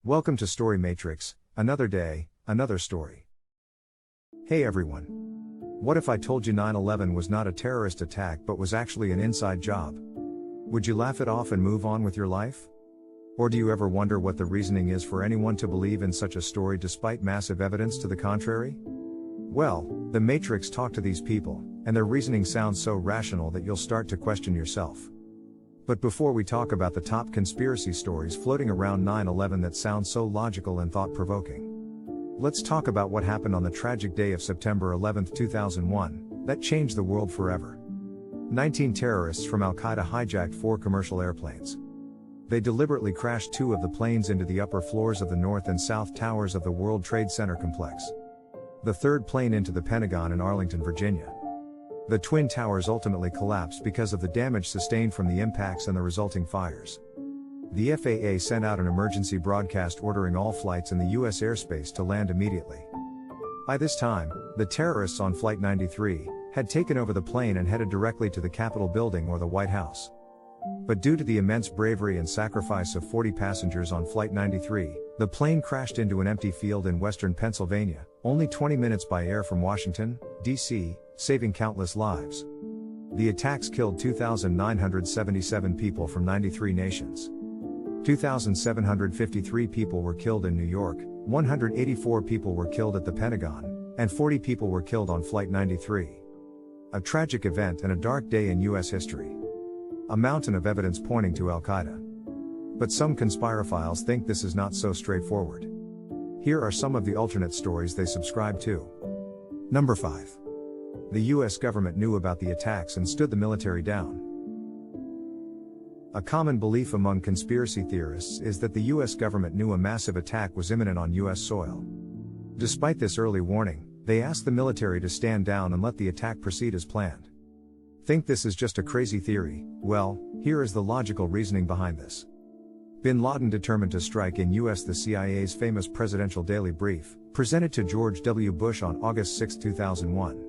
Welcome to Story Matrix, another day, another story. Hey everyone. What if I told you 9/11 was not a terrorist attack but was actually an inside job? Would you laugh it off and move on with your life? Or do you ever wonder what the reasoning is for anyone to believe in such a story despite massive evidence to the contrary? Well, the Matrix talked to these people, and their reasoning sounds so rational that you'll start to question yourself. But before we talk about the top conspiracy stories floating around 9/11 that sound so logical and thought-provoking, let's talk about what happened on the tragic day of September 11, 2001, that changed the world forever. 19 terrorists from Al-Qaeda hijacked 4 commercial airplanes. They deliberately crashed 2 of the planes into the upper floors of the North and South Towers of the World Trade Center complex. The third plane into the Pentagon in Arlington, Virginia. The Twin Towers ultimately collapsed because of the damage sustained from the impacts and the resulting fires. The FAA sent out an emergency broadcast ordering all flights in the U.S. airspace to land immediately. By this time, the terrorists on Flight 93 had taken over the plane and headed directly to the Capitol building or the White House. But due to the immense bravery and sacrifice of 40 passengers on Flight 93, the plane crashed into an empty field in western Pennsylvania, only 20 minutes by air from Washington, D.C., saving countless lives. The attacks killed 2,977 people from 93 nations. 2,753 people were killed in New York, 184 people were killed at the Pentagon, and 40 people were killed on Flight 93. A tragic event and a dark day in U.S. history. A mountain of evidence pointing to Al-Qaeda. But some conspirophiles think this is not so straightforward. Here are some of the alternate stories they subscribe to. Number 5. The US government knew about the attacks and stood the military down. A common belief among conspiracy theorists is that the US government knew a massive attack was imminent on US soil. Despite this early warning, they asked the military to stand down and let the attack proceed as planned. Think this is just a crazy theory? Well, here is the logical reasoning behind this. Bin Laden determined to strike in US. The CIA's famous Presidential Daily Brief, presented to George W. Bush on August 6, 2001.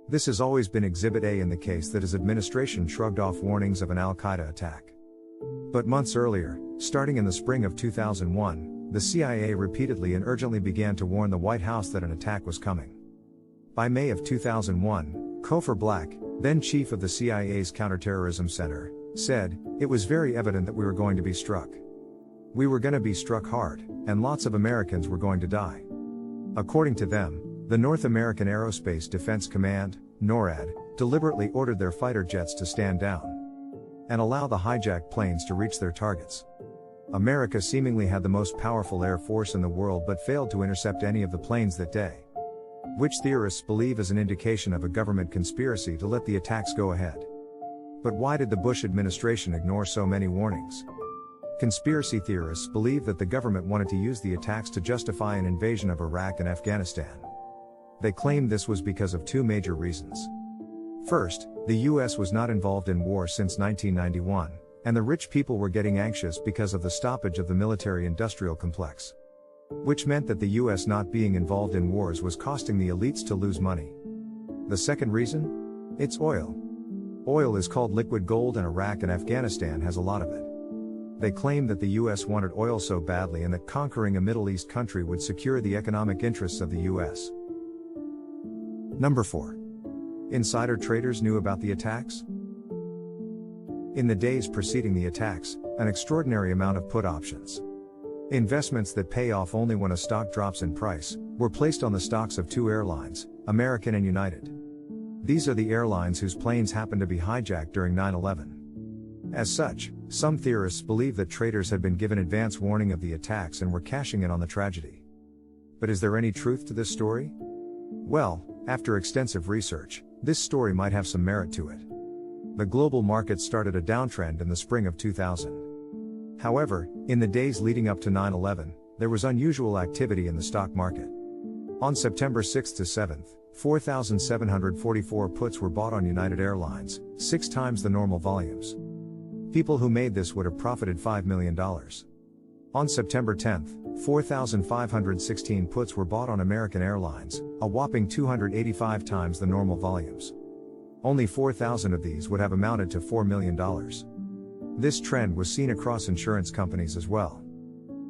This has always been Exhibit A in the case that his administration shrugged off warnings of an Al-Qaeda attack. But months earlier, starting in the spring of 2001, the CIA repeatedly and urgently began to warn the White House that an attack was coming. By May of 2001, Cofer Black, then chief of the CIA's Counterterrorism Center, said, "It was very evident that we were going to be struck. We were going to be struck hard, and lots of Americans were going to die." According to them, the North American Aerospace Defense Command, NORAD, deliberately ordered their fighter jets to stand down and allow the hijacked planes to reach their targets. America seemingly had the most powerful air force in the world but failed to intercept any of the planes that day, which theorists believe is an indication of a government conspiracy to let the attacks go ahead. But why did the Bush administration ignore so many warnings? Conspiracy theorists believe that the government wanted to use the attacks to justify an invasion of Iraq and Afghanistan. They claim this was because of 2 major reasons. First, the US was not involved in war since 1991, and the rich people were getting anxious because of the stoppage of the military-industrial complex. Which meant that the US not being involved in wars was costing the elites to lose money. The second reason? It's oil. Oil is called liquid gold and Iraq and Afghanistan has a lot of it. They claim that the US wanted oil so badly and that conquering a Middle East country would secure the economic interests of the US. Number 4. Insider traders knew about the attacks? In the days preceding the attacks, an extraordinary amount of put options, investments that pay off only when a stock drops in price, were placed on the stocks of 2 airlines, American and United. These are the airlines whose planes happened to be hijacked during 9/11. As such, some theorists believe that traders had been given advance warning of the attacks and were cashing in on the tragedy. But is there any truth to this story? Well, after extensive research, this story might have some merit to it. The global market started a downtrend in the spring of 2000. However, in the days leading up to 9/11, there was unusual activity in the stock market. On September 6 to 7, 4,744 puts were bought on United Airlines, 6 times the normal volumes. People who made this would have profited $5 million. On September 10, 4,516 puts were bought on American Airlines, a whopping 285 times the normal volumes. Only 4,000 of these would have amounted to $4 million. This trend was seen across insurance companies as well.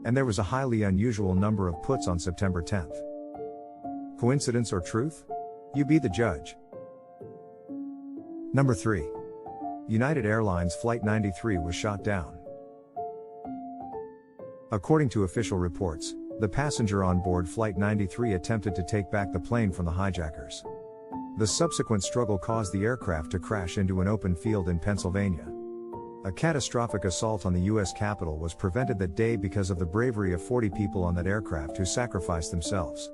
And there was a highly unusual number of puts on September 10th. Coincidence or truth? You be the judge. Number 3. United Airlines Flight 93 was shot down. According to official reports, the passenger on board Flight 93 attempted to take back the plane from the hijackers. The subsequent struggle caused the aircraft to crash into an open field in Pennsylvania. A catastrophic assault on the U.S. Capitol was prevented that day because of the bravery of 40 people on that aircraft who sacrificed themselves.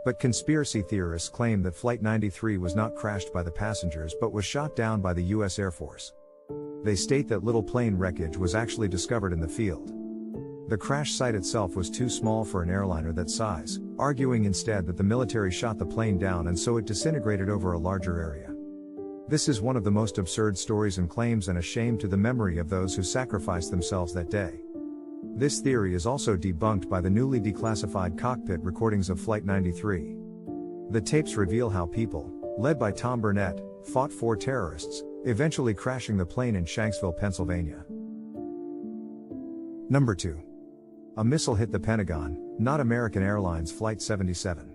But conspiracy theorists claim that Flight 93 was not crashed by the passengers but was shot down by the U.S. Air Force. They state that little plane wreckage was actually discovered in the field. The crash site itself was too small for an airliner that size, arguing instead that the military shot the plane down and so it disintegrated over a larger area. This is one of the most absurd stories and claims and a shame to the memory of those who sacrificed themselves that day. This theory is also debunked by the newly declassified cockpit recordings of Flight 93. The tapes reveal how people, led by Tom Burnett, fought 4 terrorists, eventually crashing the plane in Shanksville, Pennsylvania. Number 2. A missile hit the Pentagon, not American Airlines Flight 77.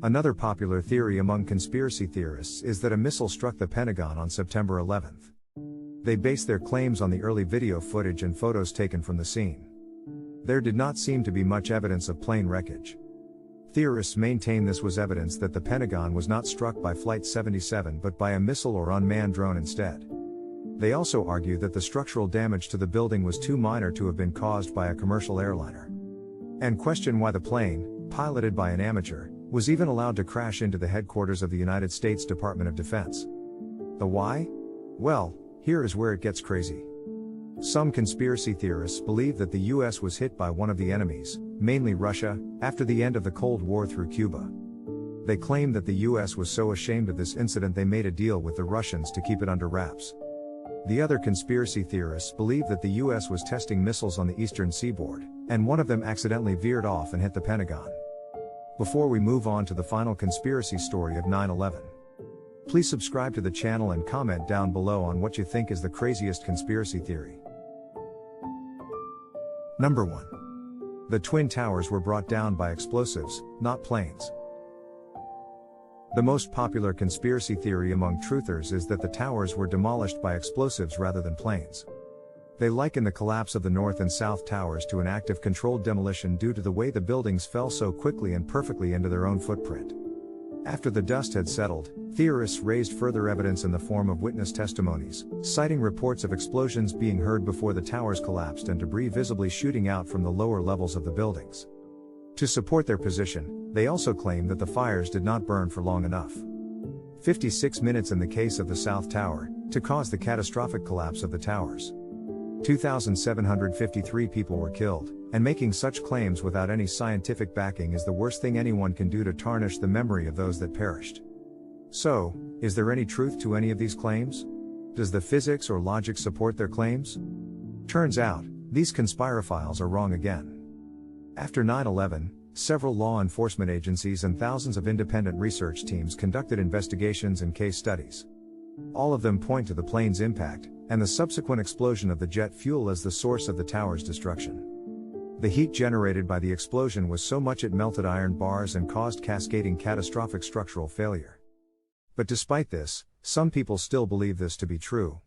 Another popular theory among conspiracy theorists is that a missile struck the Pentagon on September 11th. They base their claims on the early video footage and photos taken from the scene. There did not seem to be much evidence of plane wreckage. Theorists maintain this was evidence that the Pentagon was not struck by Flight 77 but by a missile or unmanned drone instead. They also argue that the structural damage to the building was too minor to have been caused by a commercial airliner. And question why the plane, piloted by an amateur, was even allowed to crash into the headquarters of the United States Department of Defense. The why? Well, here is where it gets crazy. Some conspiracy theorists believe that the US was hit by one of the enemies, mainly Russia, after the end of the Cold War through Cuba. They claim that the US was so ashamed of this incident they made a deal with the Russians to keep it under wraps. The other conspiracy theorists believe that the US was testing missiles on the eastern seaboard, and one of them accidentally veered off and hit the Pentagon. Before we move on to the final conspiracy story of 9/11, please subscribe to the channel and comment down below on what you think is the craziest conspiracy theory. Number 1. The Twin Towers were brought down by explosives, not planes. The most popular conspiracy theory among truthers is that the towers were demolished by explosives rather than planes. They liken the collapse of the North and South Towers to an act of controlled demolition due to the way the buildings fell so quickly and perfectly into their own footprint. After the dust had settled, theorists raised further evidence in the form of witness testimonies, citing reports of explosions being heard before the towers collapsed and debris visibly shooting out from the lower levels of the buildings. To support their position, they also claim that the fires did not burn for long enough. 56 minutes in the case of the South Tower, to cause the catastrophic collapse of the towers. 2,753 people were killed, and making such claims without any scientific backing is the worst thing anyone can do to tarnish the memory of those that perished. So, is there any truth to any of these claims? Does the physics or logic support their claims? Turns out, these conspirophiles are wrong again. After 9/11, several law enforcement agencies and thousands of independent research teams conducted investigations and case studies. All of them point to the plane's impact, and the subsequent explosion of the jet fuel as the source of the tower's destruction. The heat generated by the explosion was so much it melted iron bars and caused cascading catastrophic structural failure. But despite this, some people still believe this to be true.